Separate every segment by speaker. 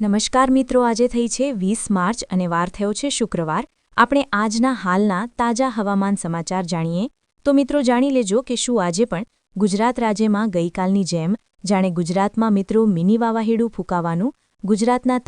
Speaker 1: નમસ્કાર મિત્રો, આજે થઈ છે 20 માર્ચ અને વાર થયો છે શુક્રવાર. આપણે આજના હાલના તાજા હવામાન સમાચાર જાણીએ તો મિત્રો જાણી લેજો કે શું આજે પણ ગુજરાત રાજ્યમાં ગઈકાલની જેમ જાણે ગુજરાતમાં મિત્રો મિની વાવાઝોડું ફૂંકાવાનું. ગુજરાતના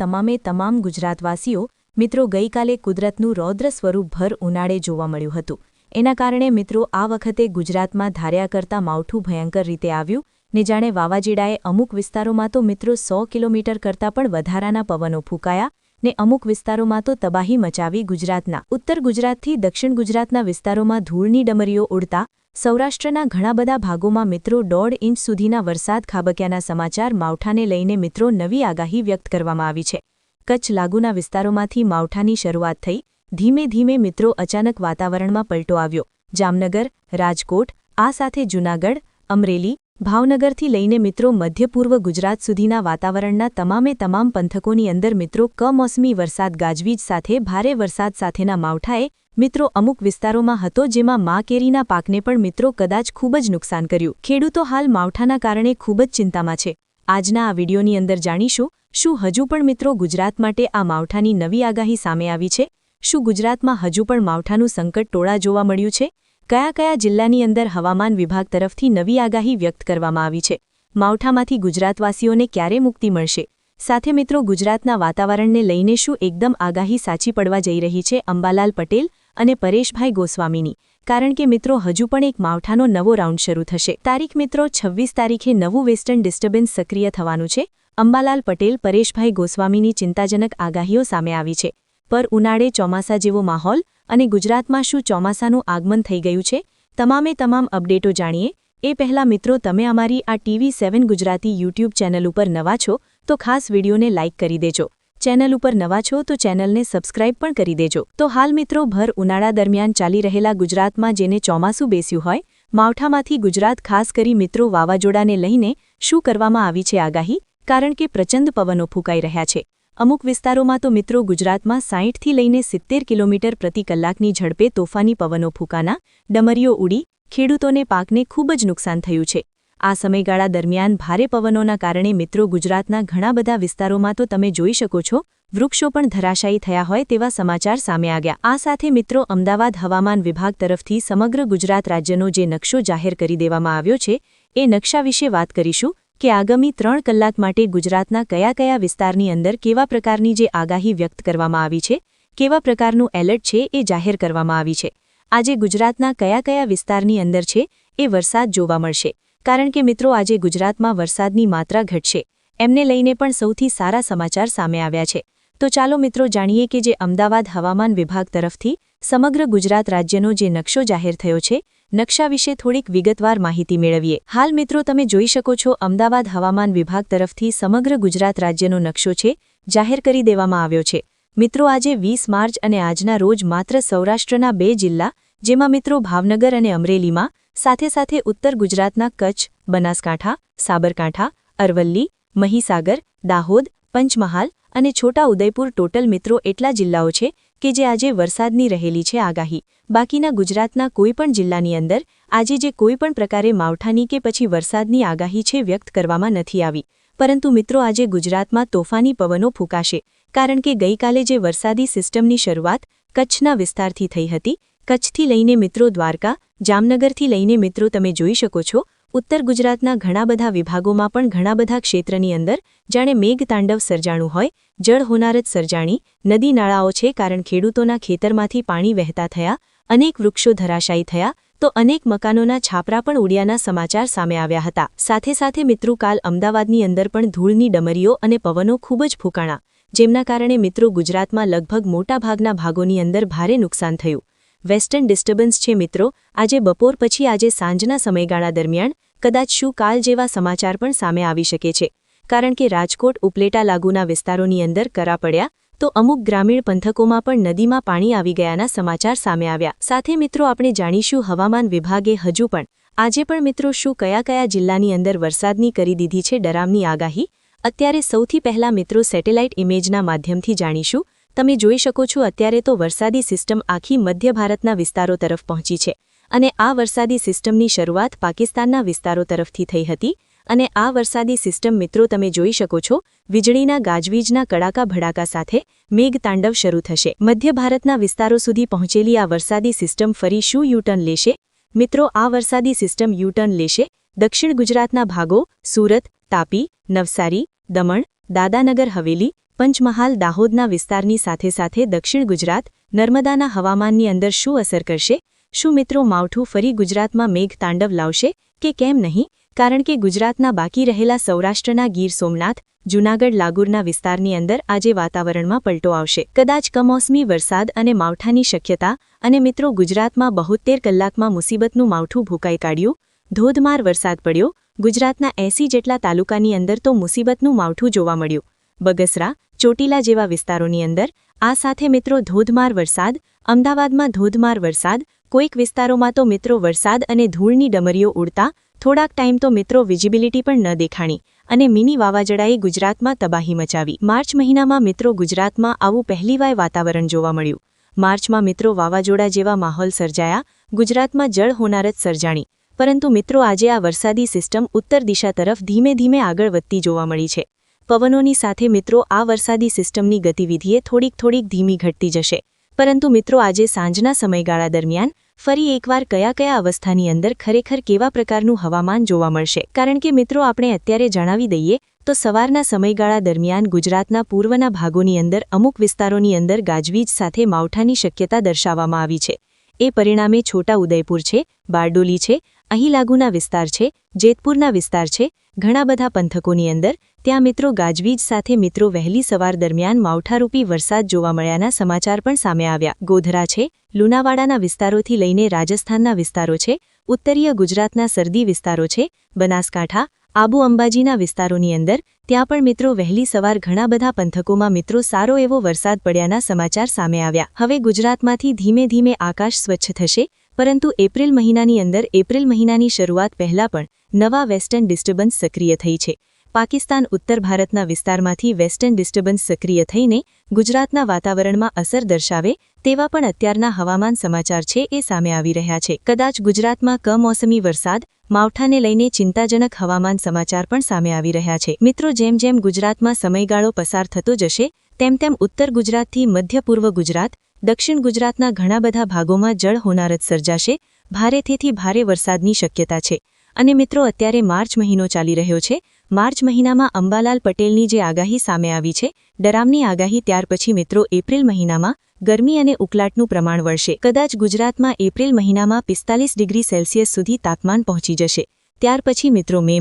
Speaker 1: તમામ ગુજરાતવાસીઓ મિત્રો ગઈકાલે કુદરતનું રૌદ્ર સ્વરૂપ ભર ઉનાળે જોવા મળ્યું હતું. એના કારણે મિત્રો આ વખતે ગુજરાતમાં ધાર્યા કરતાં માવઠું ભયંકર રીતે આવ્યું ને જાણે વાવાઝોડાએ અમુક વિસ્તારોમાં તો મિત્રો 100 કિલોમીટર કરતાં પણ વધારાના પવનો ફૂંકાયા ને અમુક વિસ્તારોમાં તો તબાહી મચાવી. ગુજરાતના ઉત્તર ગુજરાતથી દક્ષિણ ગુજરાતના વિસ્તારોમાં ધૂળની ડમરીઓ ઉડતા સૌરાષ્ટ્રના ઘણા બધા ભાગોમાં મિત્રો 1.5 ઇંચ સુધીના વરસાદ ખાબક્યાના સમાચાર. માવઠાને લઈને મિત્રો નવી આગાહી વ્યક્ત કરવામાં આવી છે. કચ્છ લાગુના વિસ્તારોમાંથી માવઠાની શરૂઆત થઈ. ધીમે ધીમે મિત્રો અચાનક વાતાવરણમાં પલટો આવ્યો. જામનગર, રાજકોટ, આ સાથે જૂનાગઢ, અમરેલી, ભાવનગરથી લઈને મિત્રો મધ્ય પૂર્વ ગુજરાત સુધીના વાતાવરણના તમામ પંથકોની અંદર મિત્રો કમોસમી વરસાદ ગાજવીજ સાથે ભારે વરસાદ સાથેના માવઠાએ મિત્રો અમુક વિસ્તારોમાં હતો, જેમાં મા કેરીના પાકને પણ મિત્રો કદાચ ખૂબ જ નુકસાન કર્યું. ખેડૂતો હાલ માવઠાના કારણે ખૂબ જ ચિંતામાં છે. આજના આ વિડીયોની અંદર જાણીશું શું હજુ પણ મિત્રો ગુજરાત માટે આ માવઠાની નવી આગાહી સામે આવી છે. શું ગુજરાતમાં હજુ પણ માવઠાનું સંકટ ટોળા જોવા મળ્યું છે? કયા જિલ્લાની અંદર હવામાન વિભાગ તરફથી નવી આગાહી વ્યક્ત કરવામાં આવી છે? માવઠામાંથી ગુજરાતવાસીઓને ક્યારે મુક્તિ મળશે? સાથે મિત્રો ગુજરાતના વાતાવરણને લઈને શું એકદમ આગાહી સાચી પડવા જઈ રહી છે અંબાલાલ પટેલ અને પરેશભાઈ ગોસ્વામીની? કારણ કે મિત્રો હજુ પણ એક માવઠાનો નવો રાઉન્ડ શરૂ થશે. તારીખ મિત્રો 26 તારીખે નવું વેસ્ટર્ન ડિસ્ટર્બન્સ સક્રિય થવાનું છે. અંબાલાલ પટેલ, પરેશભાઈ ગોસ્વામીની ચિંતાજનક આગાહીઓ સામે આવી છે. પર ઉનાળે ચોમાસા જેવો માહોલ અને ગુજરાતમાં શું ચોમાસાનું આગમન થઈ ગયું છે? તમામ અપડેટો જાણીએ એ પહેલા મિત્રો તમે અમારી આ TV7 ગુજરાતી YouTube ચેનલ ઉપર નવા છો તો ખાસ વિડીયોને લાઇક કરી દેજો. ચેનલ ઉપર નવા છો તો ચેનલને સબસ્ક્રાઇબ પણ કરી દેજો. તો હાલ મિત્રો ભર ઉનાળા દરમિયાન ચાલી રહેલા ગુજરાતમાં જેને ચોમાસું બેસ્યું હોય, માવઠામાંથી ગુજરાત ખાસ કરી મિત્રો વાવાઝોડાને લઈને શું કરવામાં આવી છે આગાહી? કારણ કે પ્રચંડ પવનો ફૂંકાઈ રહ્યા છે. અમુક વિસ્તારોમાં તો મિત્રો ગુજરાતમાં 60થી લઈને 70 કિલોમીટર પ્રતિ કલાકની ઝડપે તોફાની પવનો ફૂંકાના, ડમરીઓ ઉડી ખેડૂતોને પાકને ખૂબ જ નુકસાન થયું છે. આ સમયગાળા દરમિયાન ભારે પવનોના કારણે મિત્રો ગુજરાતના ઘણા બધા વિસ્તારોમાં તો તમે જોઈ શકો છો વૃક્ષો પણ ધરાશાયી થયા હોય તેવા સમાચાર સામે આવ્યા. આ સાથે મિત્રો અમદાવાદ હવામાન વિભાગ તરફથી સમગ્ર ગુજરાત રાજ્યનો જે નકશો જાહેર કરી દેવામાં આવ્યો છે એ નકશા વિશે વાત કરીશું કે આગામી 3 કલાક માટે ગુજરાતના કયા વિસ્તારની અંદર કેવા પ્રકારની જે આગાહી વ્યક્ત કરવામાં આવી છે, કેવા પ્રકારનું એલર્ટ છે એ જાહેર કરવામાં આવી છે. આજે ગુજરાતના કયા વિસ્તારની અંદર છે એ વરસાદ જોવા મળશે. કારણ કે મિત્રો આજે ગુજરાતમાં વરસાદની માત્રા ઘટશે. એમને લઈને પણ સૌથી સારા સમાચાર સામે આવ્યા છે. તો ચાલો મિત્રો જાણીએ કે જે અમદાવાદ હવામાન વિભાગ તરફથી સમગ્ર ગુજરાત રાજ્યનો જે નકશો જાહેર થયો છે, નકશા વિશે થોડીક વિગતવાર માહિતી મેળવીએ. હાલ મિત્રો તમે જોઈ શકો છો અમદાવાદ હવામાન વિભાગ તરફથી સમગ્ર ગુજરાત રાજ્યનો નકશો છે જાહેર કરી દેવામાં આવ્યો છે. મિત્રો આજે 20 માર્ચ અને આજના રોજ માત્ર સૌરાષ્ટ્રના 2 જિલ્લા જેમાં મિત્રો ભાવનગર અને અમરેલીમાં, સાથે ઉત્તર ગુજરાતના કચ્છ, બનાસકાંઠા, સાબરકાંઠા, અરવલ્લી, મહીસાગર, દાહોદ, પંચમહાલ અને છોટા ઉદયપુર ટોટલ મિત્રો એટલા જિલ્લાઓ છે કે જે આજે વરસાદની રહેલી છે આગાહી. બાકીના ગુજરાતના કોઈપણ જિલ્લાની અંદર આજે જે કોઈપણ પ્રકારે માવઠાની કે પછી વરસાદની આગાહી છે વ્યક્ત કરવામાં નથી આવી. પરંતુ મિત્રો આજે ગુજરાતમાં તોફાની પવનો ફૂંકાશે. કારણ કે ગઈકાલે જે વરસાદી સિસ્ટમની શરૂઆત કચ્છના વિસ્તારથી થઈ હતી, કચ્છથી લઈને મિત્રો દ્વારકા, જામનગરથી લઈને મિત્રો તમે જોઈ શકો છો ઉત્તર ગુજરાતના ઘણા બધા વિભાગોમાં પણ ઘણા બધા ક્ષેત્રની અંદર જાણે મેઘતાંડવ સર્જાણું હોય, જળ હોનારત સર્જાણી, નદી નાળાઓ છે કારણ ખેડૂતોના ખેતરમાંથી પાણી વહેતા થયા, અનેક વૃક્ષો ધરાશાયી થયા તો અનેક મકાનોના છાપરા પણ ઉડ્યાના સમાચાર સામે આવ્યા હતા. સાથે મિત્રો કાલ અમદાવાદની અંદર પણ ધૂળની ડમરીઓ અને પવનો ખૂબ જ ફૂંકાણા, જેમના કારણે મિત્રો ગુજરાતમાં લગભગ મોટાભાગના ભાગોની અંદર ભારે નુકસાન થયું. વેસ્ટર્ન ડિસ્ટર્બન્સ છે મિત્રો આજે બપોર પછી આજે સાંજના સમયગાળા દરમિયાન કદાચ શું કાલ જેવા સમાચાર પણ સામે આવી શકે છે. કારણ કે રાજકોટ ઉપલેટા લાગુના વિસ્તારોની અંદર કરા પડ્યા તો અમુક ગ્રામીણ પંથકોમાં પણ નદીમાં પાણી આવી ગયાના સમાચાર સામે આવ્યા. સાથે મિત્રો આપણે જાણીશું હવામાન વિભાગે હજુ પણ આજે પણ મિત્રો શું કયા જિલ્લાની અંદર વરસાદની કરી દીધી છે ડરામની આગાહી. અત્યારે સૌથી પહેલા મિત્રો સેટેલાઇટ ઇમેજના માધ્યમથી જાણીશું. તમે જોઈ શકો છો અત્યારે તો વરસાદી સિસ્ટમ આખી મધ્ય ભારતના વિસ્તારો તરફ પહોંચી છે અને આ વરસાદી સિસ્ટમની શરૂઆત પાકિસ્તાનના વિસ્તારો તરફથી થઈ હતી અને આ વરસાદી સિસ્ટમ મિત્રો તમે જોઈ શકો છો વીજળીના ગાજવીજના કડાકા ભડાકા સાથે મેઘતાંડવ શરૂ થશે। મધ્ય ભારતના વિસ્તારો સુધી પહોંચેલી આ વરસાદી સિસ્ટમ ફરી શું યુટર્ન લેશે? મિત્રો આ વરસાદી સિસ્ટમ યુટર્ન લેશે દક્ષિણ ગુજરાતના ભાગો સુરત, તાપી, નવસારી, દમણ, દાદાનગર હવેલી, પંચમહાલ, દાહોદના વિસ્તારની સાથે સાથે દક્ષિણ ગુજરાત, નર્મદાના હવામાનની અંદર શું અસર કરશે? શું મિત્રો માવઠું ફરી ગુજરાતમાં મેઘતાંડવ લાવશે કે કેમ નહીં? કારણ કે ગુજરાતના બાકી રહેલા સૌરાષ્ટ્રના ગીર સોમનાથ, જૂનાગઢ લાગુરના વિસ્તારની અંદર આજે વાતાવરણમાં પલટો આવશે। કદાચ કમોસમી વરસાદ અને માવઠાની શક્યતા અને મિત્રો ગુજરાતમાં 72 કલાકમાં મુસીબતનું માવઠું ભૂકાઈ કાઢ્યું। ધોધમાર વરસાદ પડ્યો। ગુજરાતના 80 જેટલા તાલુકાની અંદર તો મુસીબતનું માવઠું જોવા મળ્યું। બગસરા, ચોટીલા જેવા વિસ્તારોની અંદર આ સાથે મિત્રો ધોધમાર વરસાદ, અમદાવાદમાં ધોધમાર વરસાદ, કોઈક વિસ્તારોમાં તો મિત્રો વરસાદ અને ધૂળની ડમરીઓ ઉડતા થોડાક ટાઈમ તો મિત્રો વિઝિબિલિટી પણ ન દેખાણી અને મિની વાવાઝોડાએ ગુજરાતમાં તબાહી મચાવી। માર્ચ મહિનામાં મિત્રો ગુજરાતમાં આવું પહેલીવાર વાતાવરણ જોવા મળ્યું। માર્ચમાં મિત્રો વાવાઝોડા જેવા માહોલ સર્જાયા, ગુજરાતમાં જળ હોનારત સર્જાણી। પરંતુ મિત્રો આજે આ વરસાદી સિસ્ટમ ઉત્તર દિશા તરફ ધીમે ધીમે આગળ વધતી જોવા મળી છે। પવનોની સાથે મિત્રો આ વરસાદી સિસ્ટમની ગતિવિધિએ થોડીક ધીમી ઘટતી જશે। પરંતુ મિત્રો આજે સાંજના સમયગાળા દરમિયાન ફરી એકવાર કયા અવસ્થાની અંદર ખરેખર કેવા પ્રકારનું હવામાન જોવા મળશે? કારણ કે મિત્રો આપણે અત્યારે જણાવી દઈએ તો સવારના સમયગાળા દરમિયાન ગુજરાતના પૂર્વના ભાગોની અંદર અમુક વિસ્તારોની અંદર ગાજવીજ સાથે માવઠાની શક્યતા દર્શાવવામાં આવી છે। એ પરિણામે છોટા ઉદયપુર છે, બારડોલી છે, અહીં લાગુના વિસ્તાર છે, જેતપુરના વિસ્તાર છે, ઘણા બધા પંથકોની અંદર ત્યાં મિત્રો ગાજવીજ સાથે મિત્રો વહેલી સવાર દરમિયાન માવઠારૂપી વરસાદ જોવા મળ્યાના સમાચાર પણ સામે આવ્યા। ગોધરા છે, લુણાવાડાના વિસ્તારોથી લઈને રાજસ્થાનના વિસ્તારો છે, ઉત્તરીય ગુજરાતના સરદી વિસ્તારો છે, બનાસકાંઠા, આબુ અંબાજીના વિસ્તારોની અંદર ત્યાં પણ મિત્રો વહેલી સવાર ઘણા બધા પંથકોમાં મિત્રો સારો એવો વરસાદ પડ્યાના સમાચાર સામે આવ્યા। હવે ગુજરાતમાંથી ધીમે ધીમે આકાશ સ્વચ્છ થશે, પરંતુ એપ્રિલ મહિનાની અંદર એપ્રિલ મહિનાની શરૂઆત પહેલા પણ નવા વેસ્ટર્ન ડિસ્ટર્બન્સ સક્રિય થઈ છે। પાકિસ્તાન ઉત્તર ભારતના વિસ્તારમાંથી વેસ્ટર્ન ડિસ્ટર્બન્સ સક્રિય થઈને ગુજરાતના વાતાવરણમાં અસર દર્શાવે તેવા પણ અત્યારના હવામાન સમાચાર છે એ સામે આવી રહ્યા છે। કદાચ ગુજરાતમાં કમોસમી વરસાદ, માવઠાને લઈને ચિંતાજનક હવામાન સમાચાર પણ સામે આવી રહ્યા છે। મિત્રો જેમ જેમ ગુજરાતમાં સમયગાળો પસાર થતો જશે તેમ તેમ ઉત્તર ગુજરાતથી મધ્ય પૂર્વ ગુજરાત, દક્ષિણ ગુજરાતના ઘણા બધા ભાગોમાં જળ હોનારત સર્જાશે। ભારેથી ભારે વરસાદની શક્યતા છે। અને મિત્રો અત્યારે માર્ચ મહિનો ચાલી રહ્યો છે। માર્ચ મહિનામાં અંબાલાલ પટેલની જે આગાહી સામે આવી છે, ડરામની આગાહી, ત્યાર પછી મિત્રો એપ્રિલ મહિનામાં ગરમી અને ઉકળાટનું પ્રમાણ વળશે। કદાચ ગુજરાતમાં એપ્રિલ મહિનામાં 45 ડિગ્રી સેલ્સિયસ સુધી તાપમાન પહોંચી જશે। ત્યાર પછી મિત્રો મે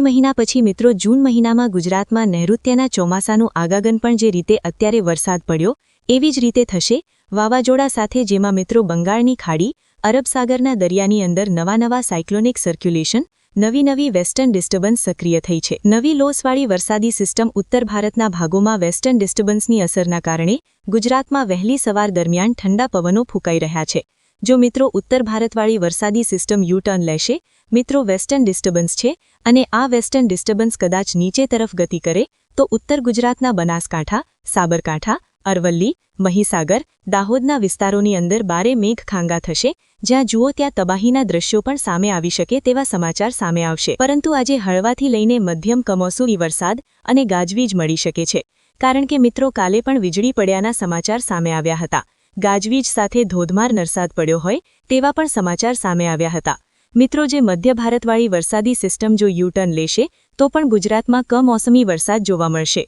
Speaker 1: મહિના પછી મિત્રો જૂન મહિનામાં ગુજરાતમાં નૈઋત્યના ચોમાસાનું આગાગન પણ જે રીતે અત્યારે વરસાદ પડ્યો એવી જ રીતે થશે। વાવાઝોડા સાથે જેમાં મિત્રો બંગાળની ખાડી, અરબ સાગરના દરિયાની અંદર નવા સાયક્લોનિક સર્ક્યુલેશન, નવી વેસ્ટર્ન ડિસ્ટર્બન્સ સક્રિય થઈ છે। નવી લોસવાળી વરસાદી સિસ્ટમ ઉત્તર ભારતના ભાગોમાં વેસ્ટર્ન ડિસ્ટર્બન્સની અસરના કારણે ગુજરાતમાં વહેલી સવાર દરમિયાન ઠંડા પવનો ફૂંકાઈ રહ્યા છે। જો મિત્રો ઉત્તર ભારતવાળી વરસાદી સિસ્ટમ યુટર્ન લેશે, મિત્રો વેસ્ટર્ન ડિસ્ટર્બન્સ છે અને આ વેસ્ટર્ન ડિસ્ટર્બન્સ કદાચ નીચે તરફ ગતિ કરે તો ઉત્તર ગુજરાતના બનાસકાંઠા, સાબરકાંઠા, અરવલ્લી, મહીસાગર, દાહોદના વિસ્તારોની અંદર બારે મેઘ ખાંગા થશે, જ્યાં જુઓ ત્યાં તબાહીના દ્રશ્યો પણ સામે આવી શકે તેવા સમાચાર સામે આવશે। પરંતુ આજે હળવાથી લઈને મધ્યમ કમોસમી વરસાદ અને ગાજવીજ મળી શકે છે। કારણ કે મિત્રો કાલે પણ વીજળી પડ્યાના સમાચાર સામે આવ્યા હતા। ગાજવીજ સાથે ધોધમાર વરસાદ પડ્યો હોય તેવા પણ સમાચાર સામે આવ્યા હતા। મિત્રો જે મધ્ય ભારતવાળી વરસાદી સિસ્ટમ જો યુટર્ન લેશે તો પણ ગુજરાતમાં કમોસમી વરસાદ જોવા મળશે।